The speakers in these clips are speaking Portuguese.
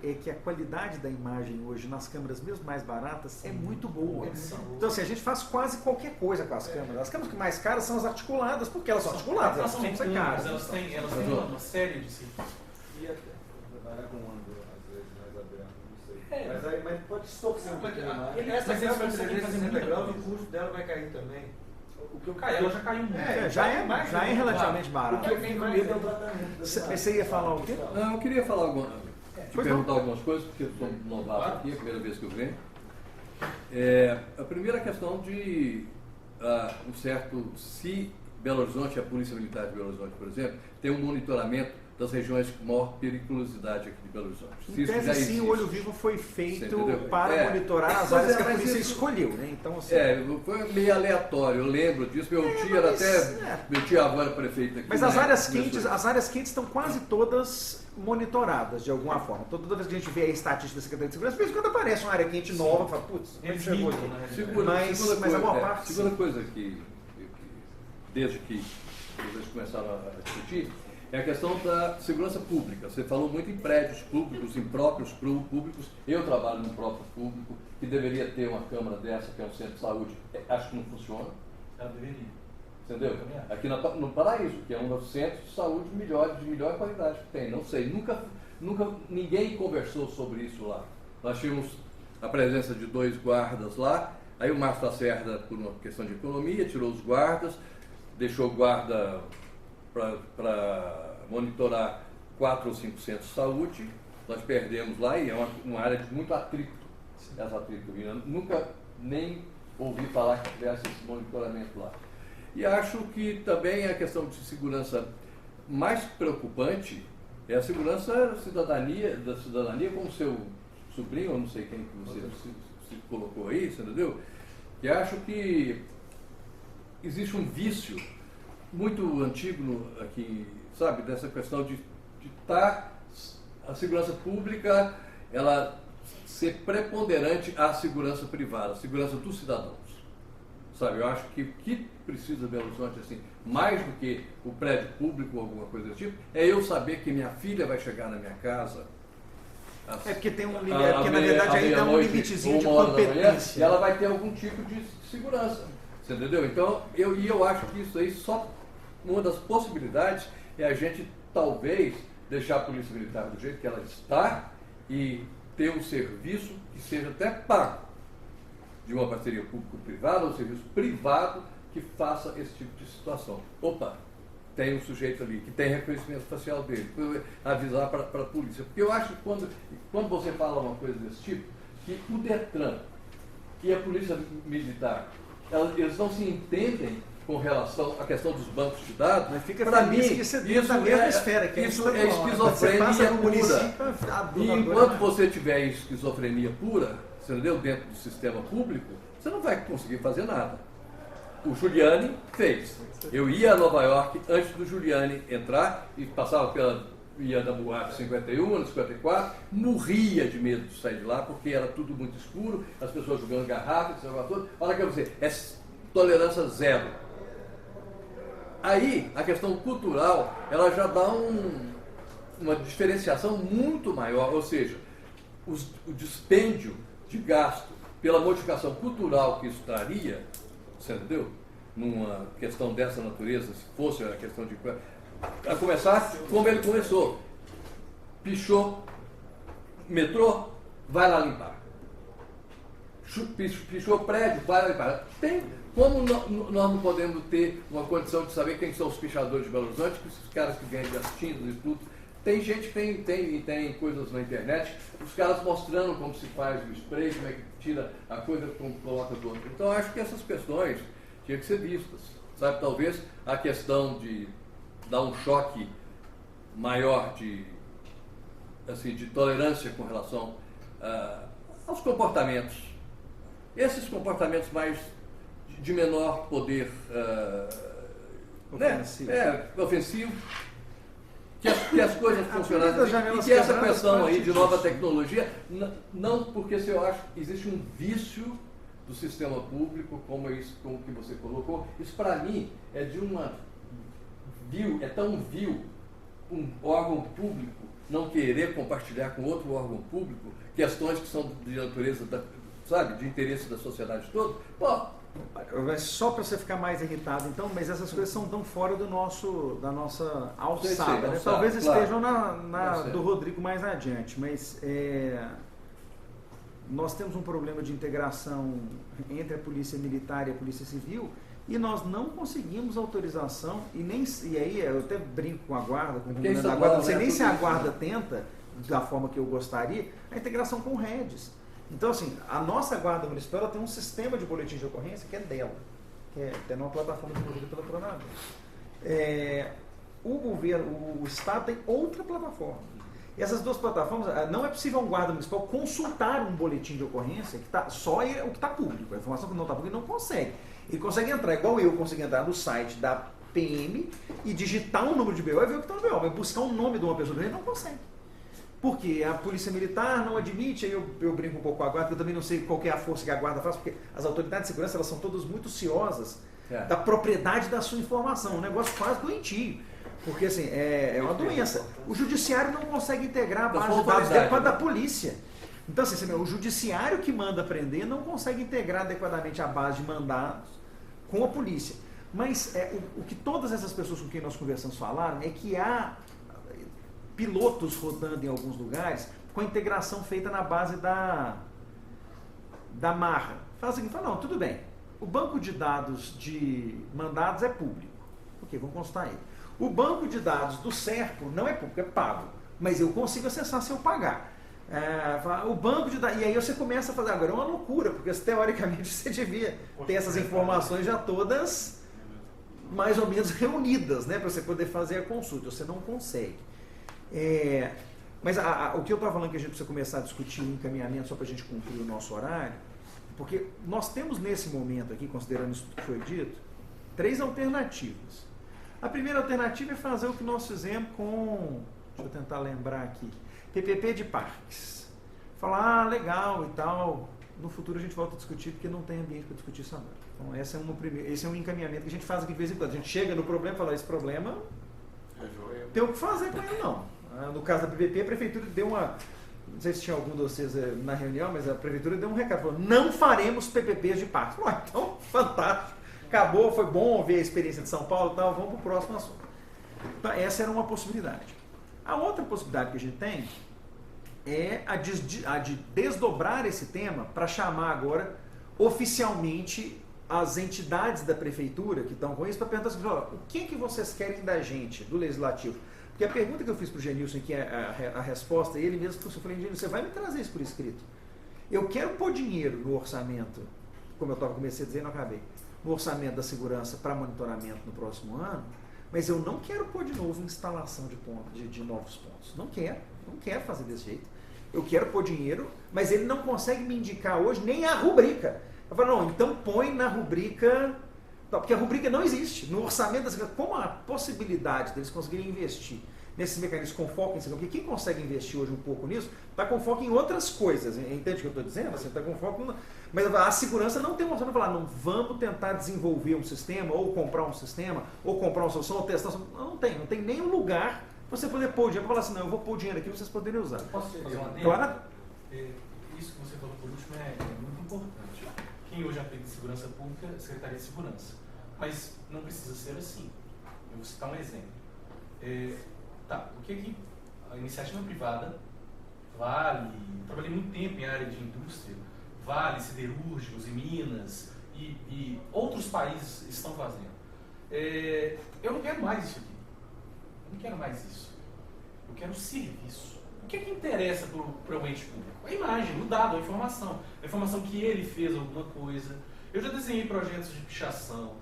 é que a qualidade da imagem hoje nas câmeras, mesmo mais baratas, é muito boa. Então assim, a gente faz quase qualquer coisa com as câmeras. As câmeras mais caras são as articuladas, porque elas são articuladas, elas são caras. Elas têm uma série de circuitos. E até trabalhar com ângulo, às vezes, mais aberto, não sei. Mas pode distorcer um pouquinho mais. Essa câmera 360 graus, o custo dela vai cair também. Ela já caiu muito. Já é relativamente barato. O que eu fico com medo é o tratamento. Você ia falar o quê? Não, eu queria falar perguntar algumas coisas, porque eu sou novato aqui, é a primeira vez que eu venho. A primeira questão de se Belo Horizonte, a Polícia Militar de Belo Horizonte, por exemplo, tem um monitoramento das regiões com maior periculosidade aqui de Belo Horizonte. Em tese, sim, o Olho Vivo foi feito para monitorar as Mas áreas que a mas polícia isso- escolheu, né? Então, assim, foi meio aleatório, eu lembro disso. Meu tio era meu tio avô era prefeito aqui. mas né? as áreas Começou quentes, as áreas quentes estão quase todas monitoradas de alguma forma. Toda vez que a gente vê a estatística da Secretaria de Segurança, por isso quando aparece uma área quente nova, fala, putz, como é que chegou aqui? Mas a maior parte. Segunda coisa que desde que vocês começaram a discutir, é a questão da segurança pública. Você falou muito em prédios públicos, em próprios públicos. Eu trabalho no próprio público, que deveria ter uma câmara dessa, que é um centro de saúde. Acho que não funciona. Ela deveria. Entendeu? Aqui no Paraíso, que é um dos centros de saúde de melhor qualidade que tem. Não sei, nunca ninguém conversou sobre isso lá. Nós tínhamos a presença de 2 guardas lá, aí o Márcio Lacerda, por uma questão de economia, tirou os guardas, deixou o guarda para monitorar 4 ou 5 centros de saúde. Nós perdemos lá e é uma área de muito atrito. Essa atrito. Eu nunca nem ouvi falar que tivesse esse monitoramento lá. E acho que também a questão de segurança mais preocupante é a segurança da cidadania com o seu sobrinho, ou não sei quem que você se colocou aí, você entendeu? E acho que existe um vício muito antigo aqui, sabe, dessa questão de estar a segurança pública, ela ser preponderante à segurança privada, à segurança dos cidadãos. Sabe, eu acho que o que precisa Belo Horizonte, assim, mais do que o prédio público ou alguma coisa desse tipo, é eu saber que minha filha vai chegar na minha casa. Porque tem um limite, porque na verdade aí dá um limitezinho de competência. E ela vai ter algum tipo de segurança. Você entendeu? Então, eu acho que isso aí só uma das possibilidades é a gente talvez deixar a Polícia Militar do jeito que ela está e ter um serviço que seja até pago de uma parceria público-privada ou um serviço privado que faça esse tipo de situação. Opa, tem um sujeito ali que tem reconhecimento facial dele, avisar para a polícia. Porque eu acho que quando você fala uma coisa desse tipo, que o Detran e a Polícia Militar, eles não se entendem com relação à questão dos bancos de dados. Mas fica para mim, que isso é dentro da mesma esfera. Que isso é esquizofrenia pura. E enquanto você tiver esquizofrenia pura, você entendeu? Dentro do sistema público, você não vai conseguir fazer nada. O Giuliani fez. Eu ia a Nova York antes do Giuliani entrar e passava ia da boate 51, 54, morria de medo de sair de lá, porque era tudo muito escuro, as pessoas jogando garrafas, esse negócio todo. Olha que você, é tolerância zero. Aí, a questão cultural, ela já dá uma diferenciação muito maior, ou seja, o dispêndio de gasto pela modificação cultural que isso traria, você entendeu? Numa questão dessa natureza, se fosse a questão de... A começar como ele começou. Pichou metrô, vai lá limpar. Pichou prédio, vai lá limpar. Como nós não podemos ter uma condição de saber quem são os pichadores de Belo Horizonte, os caras que ganham das tintas e tudo. Tem gente que tem coisas na internet, os caras mostrando como se faz o spray, como é que tira a coisa, como coloca do outro. Então, acho que essas questões tinham que ser vistas. Sabe, talvez a questão de dar um choque maior de tolerância com relação aos comportamentos. Esses comportamentos mais de menor poder ofensivo, que as coisas funcionassem, e que essa questão aí de nova tecnologia, não porque eu acho que existe um vício do sistema público, como que você colocou, isso para mim é de uma é tão vil um órgão público não querer compartilhar com outro órgão público questões que são de natureza, de interesse da sociedade toda, só para você ficar mais irritado, então, mas essas coisas são tão fora da nossa alçada, né? Talvez estejam do Rodrigo mais adiante, mas nós temos um problema de integração entre a polícia militar e a polícia civil e nós não conseguimos autorização e aí eu até brinco com a guarda, com o comandante da guarda, não sei nem se a guarda tenta, da forma que eu gostaria, a integração com o REDS. Então, assim, a nossa guarda municipal ela tem um sistema de boletim de ocorrência que é dela, que é uma plataforma desenvolvida pela Pronab. O governo, o Estado tem outra plataforma. E essas duas plataformas, não é possível um guarda municipal consultar um boletim de ocorrência que tá só o que está público. A informação que não está pública ele não consegue. Ele consegue entrar, igual eu consegui entrar no site da PM e digitar um número de BO e ver o que está no BO. Mas buscar o nome de uma pessoa, ele não consegue. Porque a polícia militar não admite, aí eu brinco um pouco com a guarda, porque eu também não sei qual é a força que a guarda faz, porque as autoridades de segurança elas são todas muito ciosas da propriedade da sua informação, um negócio quase doentio. Porque assim, é uma doença. O judiciário não consegue integrar a base de dados adequada da polícia. Então assim, o judiciário que manda prender não consegue integrar adequadamente a base de mandados com a polícia. Mas o que todas essas pessoas com quem nós conversamos falaram é que há pilotos rodando em alguns lugares com a integração feita na base da marra. Fala o seguinte, não, tudo bem, o banco de dados de mandados é público. Ok, vamos consultar ele. O banco de dados do SERPO não é público, é pago, mas eu consigo acessar se eu pagar. O banco de dados, e aí você começa a fazer, agora é uma loucura, porque teoricamente você devia ter essas informações já todas mais ou menos reunidas, né, para você poder fazer a consulta, você não consegue. Mas o que eu estava falando que a gente precisa começar a discutir o encaminhamento só para a gente cumprir o nosso horário, porque nós temos nesse momento aqui, considerando isso que foi dito, 3 alternativas. A primeira alternativa é fazer o que nós fizemos com, deixa eu tentar lembrar aqui, PPP de parques. Falar, legal e tal, no futuro a gente volta a discutir porque não tem ambiente para discutir isso agora. Então esse é um encaminhamento que a gente faz aqui de vez em quando. A gente chega no problema e fala, esse problema tem o que fazer com ele não. No caso da PPP, a prefeitura deu uma... Não sei se tinha algum de vocês na reunião, mas a prefeitura deu um recado. Falou, não faremos PPPs de parques. Falou, então, fantástico. Acabou, foi bom ver a experiência de São Paulo e tal, vamos para o próximo assunto. Então, essa era uma possibilidade. A outra possibilidade que a gente tem é a de desdobrar esse tema para chamar agora oficialmente as entidades da prefeitura que estão com isso para perguntar assim, o que vocês querem da gente, do Legislativo? Porque a pergunta que eu fiz para o Genilson, que é a resposta, ele mesmo falou, eu falei, Genilson, você vai me trazer isso por escrito? Eu quero pôr dinheiro no orçamento, como eu comecei a dizer e não acabei, no orçamento da segurança para monitoramento no próximo ano, mas eu não quero pôr de novo instalação de novos pontos. Não quero fazer desse jeito. Eu quero pôr dinheiro, mas ele não consegue me indicar hoje nem a rubrica. Eu falo, não, então põe na rubrica... Porque a rubrica não existe. No orçamento da segurança, como a possibilidade deles conseguirem investir nesses mecanismos com foco em segurança, porque quem consegue investir hoje um pouco nisso, está com foco em outras coisas. Entende o que eu estou dizendo? Você está com foco... Mas a segurança não tem uma opção de falar, não, vamos tentar desenvolver um sistema, ou comprar um sistema, ou comprar uma solução, ou testar. Não tem nenhum lugar para você poder pôr o dinheiro, para falar assim, não, eu vou pôr o dinheiro aqui, vocês poderem usar. Posso fazer uma adendo? Claro. Isso que você falou por último é muito importante. Quem hoje aprende segurança pública é a Secretaria de Segurança. Mas não precisa ser assim. Eu vou citar um exemplo. O que a iniciativa privada, Vale, trabalhei muito tempo em área de indústria, Vale, siderúrgicos e Minas e outros países estão fazendo. Eu não quero mais isso aqui. Eu não quero mais isso. Eu quero serviço. O que é que interessa para o ente público? A imagem, o dado, a informação. A informação que ele fez alguma coisa. Eu já desenhei projetos de pichação.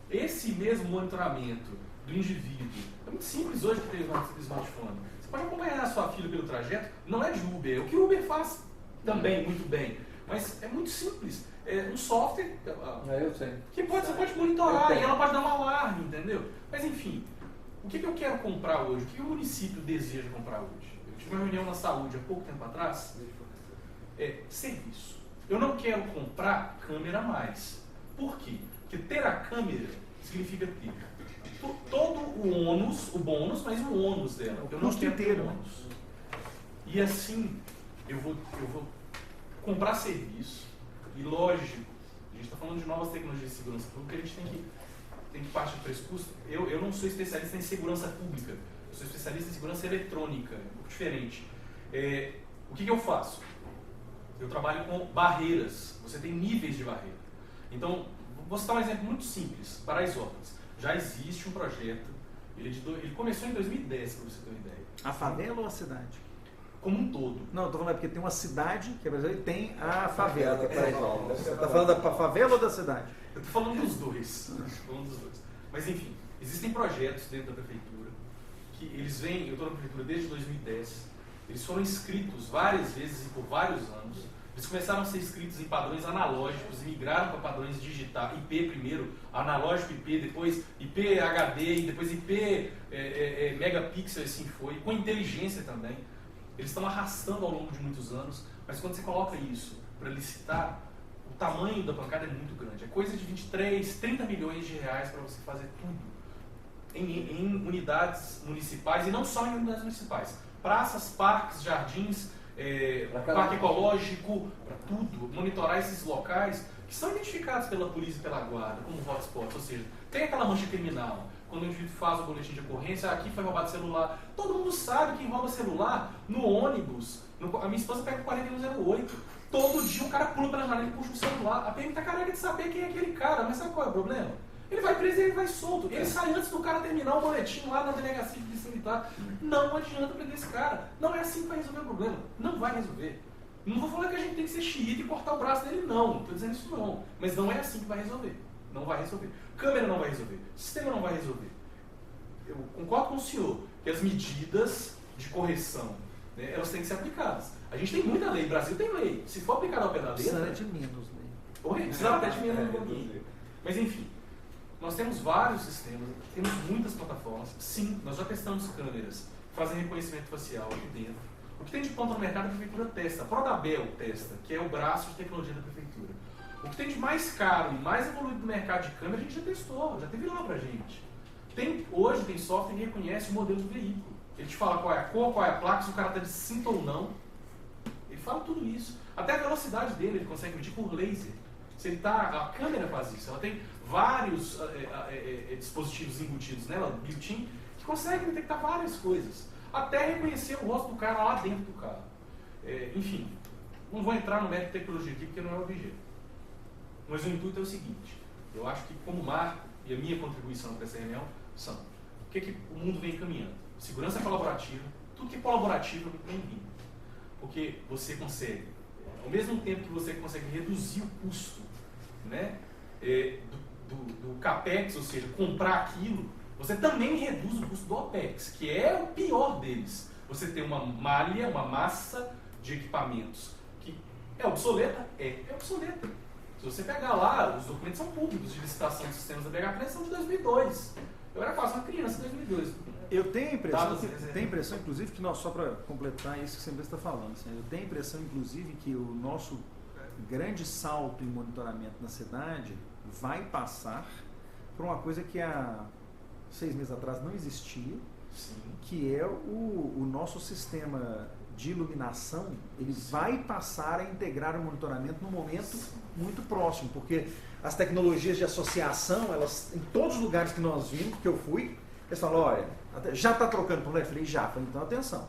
Esse mesmo monitoramento do indivíduo. É muito simples hoje ter smartphone. Você pode acompanhar a sua filha pelo trajeto. Não é de Uber. O que o Uber faz também muito bem. Mas é muito simples. É um software eu sei. Que você pode monitorar e ela pode dar um alarme, entendeu? Mas enfim, o que eu quero comprar hoje? O que o município deseja comprar hoje? Eu tive uma reunião na saúde há pouco tempo atrás. Serviço. Eu não quero comprar câmera mais. Por quê? Porque ter a câmera significa ter todo o ônus, o bônus, mas o ônus dela. Eu não quero ter ônus. E assim, eu vou comprar serviço, e lógico, a gente está falando de novas tecnologias de segurança pública, a gente tem que partir do pressuposto. Eu não sou especialista em segurança pública, eu sou especialista em segurança eletrônica, é um pouco diferente. O que eu faço? Eu trabalho com barreiras, você tem níveis de barreira. Então, vou citar um exemplo muito simples, Paraisópolis. Já existe um projeto, ele começou em 2010, para você ter uma ideia. A favela ou a cidade? Como um todo. Não, estou falando porque tem uma cidade que é brasileira e tem a favela. Você está falando da favela ou da cidade? Eu estou falando dos dois. Mas enfim, existem projetos dentro da prefeitura que eles vêm, eu estou na prefeitura desde 2010, eles foram inscritos várias vezes e por vários anos. Eles começaram a ser inscritos em padrões analógicos, migraram para padrões digitais, IP primeiro, analógico IP, depois IP HD, e depois IP megapixel, assim foi, com inteligência também. Eles estão arrastando ao longo de muitos anos, mas quando você coloca isso para licitar, o tamanho da bancada é muito grande. É coisa de 23, 30 milhões de reais para você fazer tudo em unidades municipais, e não só em unidades municipais. Praças, parques, jardins, parque ecológico, para tudo. Monitorar esses locais que são identificados pela polícia e pela guarda como hotspots, ou seja, tem aquela mancha criminal. Quando o indivíduo faz o boletim de ocorrência, aqui foi roubado celular. Todo mundo sabe quem rouba celular no ônibus. A minha esposa pega o 4108. Todo dia o cara pula pela janela e puxa o celular. A PM tá careca de saber quem é aquele cara, mas sabe qual é o problema? Ele vai preso e ele vai solto. Ele sai antes do cara terminar o boletim lá na delegacia de polícia militar. Não adianta prender esse cara. Não é assim que vai resolver o problema. Não vai resolver. Não vou falar que a gente tem que ser xiita e cortar o braço dele, não. Não estou dizendo isso não. Mas não é assim que vai resolver. Não vai resolver. Câmera não vai resolver. Sistema não vai resolver. Eu concordo com o senhor que as medidas de correção, né, elas têm que ser aplicadas. A gente tem muita lei. O Brasil tem lei. Se for aplicada ao pé da letra... Precisa de menos lei. Precisa até de menos lei. Mas enfim, nós temos vários sistemas, temos muitas plataformas. Sim, nós já testamos câmeras que fazem reconhecimento facial aqui dentro. O que tem de ponta no mercado, a prefeitura testa. A Prodabel testa, que é o braço de tecnologia da prefeitura. O que tem de mais caro e mais evoluído no mercado de câmera, a gente já testou, já teve lá pra gente. Hoje tem software que reconhece o modelo do veículo. Ele te fala qual é a cor, qual é a placa, se o cara está de cinto ou não. Ele fala tudo isso. Até a velocidade dele ele consegue medir por laser. Se ele a câmera faz isso. Ela tem vários dispositivos embutidos nela, built-in, que conseguem detectar várias coisas. Até reconhecer o rosto do cara lá dentro do carro. Enfim, não vou entrar no mérito de tecnologia aqui porque não é o objeto. Mas o intuito é o seguinte: eu acho que como marco, e a minha contribuição para essa reunião, são o que o mundo vem caminhando. Segurança colaborativa, tudo que é colaborativo é bem-vindo. Porque você consegue, ao mesmo tempo que você consegue reduzir o custo, né, do CAPEX, ou seja, comprar aquilo, você também reduz o custo do OPEX, que é o pior deles. Você tem uma malha, uma massa de equipamentos que é obsoleta? É obsoleta. Se você pegar lá, os documentos são públicos de licitação de sistemas da BHP, são de 2002. Eu era quase uma criança em 2002. Eu tenho a impressão, inclusive, que nós, só para completar isso que você está falando, assim, eu tenho a impressão, inclusive, que o nosso grande salto em monitoramento na cidade vai passar por uma coisa que há 6 meses atrás não existia, sim, que é o nosso sistema de iluminação. Ele vai passar a integrar o monitoramento num momento muito próximo, porque as tecnologias de associação, elas, em todos os lugares que nós vimos, que eu fui, eles falam, olha, já está trocando por LED? Eu falei, já. Falei, então atenção.